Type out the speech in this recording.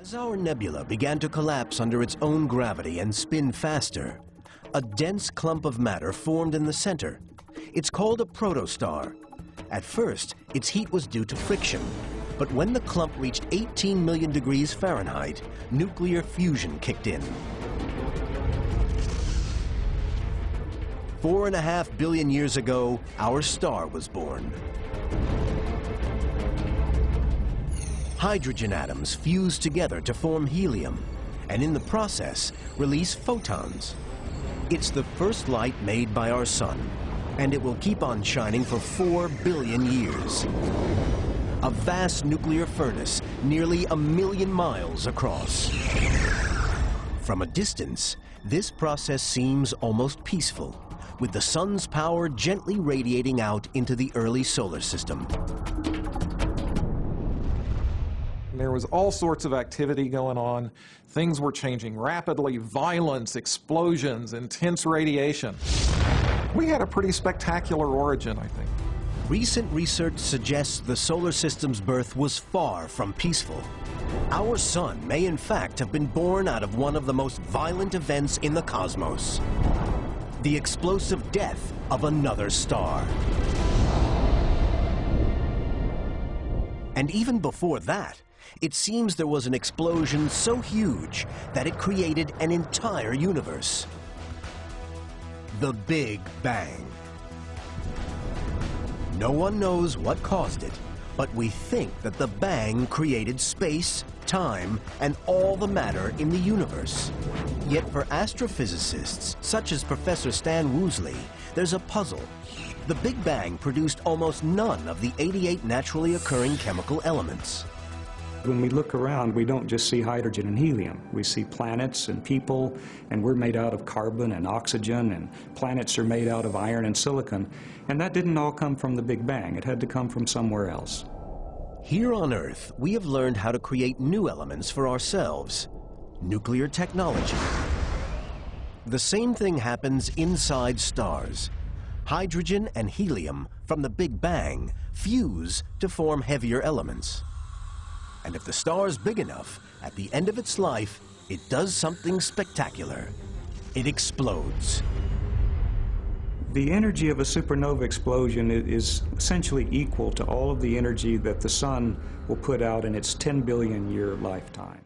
As our nebula began to collapse under its own gravity and spin faster, a dense clump of matter formed in the center. It's called a protostar. At first, its heat was due to friction, but when the clump reached 18 million degrees Fahrenheit, nuclear fusion kicked in. 4.5 billion years ago, our star was born. Hydrogen atoms fuse together to form helium, and in the process, release photons. It's the first light made by our sun, and it will keep on shining for 4 billion years. A vast nuclear furnace, nearly 1 million miles across. From a distance, this process seems almost peaceful, with the sun's power gently radiating out into the early solar system. There was all sorts of activity going on. Things were changing rapidly, violence, explosions, intense radiation. We had a pretty spectacular origin, I think. Recent research suggests the solar system's birth was far from peaceful. Our sun may in fact have been born out of one of the most violent events in the cosmos: the explosive death of another star. And even before that, it seems there was an explosion so huge that it created an entire universe. The Big Bang. No one knows what caused it, but we think that the Bang created space, time, and all the matter in the universe. Yet for astrophysicists, such as Professor Stan Woosley, there's a puzzle. The Big Bang produced almost none of the 88 naturally occurring chemical elements. When we look around, we don't just see hydrogen and helium. We see planets and people, and we're made out of carbon and oxygen, and planets are made out of iron and silicon. And that didn't all come from the Big Bang. It had to come from somewhere else. Here on Earth, we have learned how to create new elements for ourselves. Nuclear technology. The same thing happens inside stars. Hydrogen and helium from the Big Bang fuse to form heavier elements. And if the star's big enough, at the end of its life, it does something spectacular. It explodes. The energy of a supernova explosion is essentially equal to all of the energy that the sun will put out in its 10 billion year lifetime.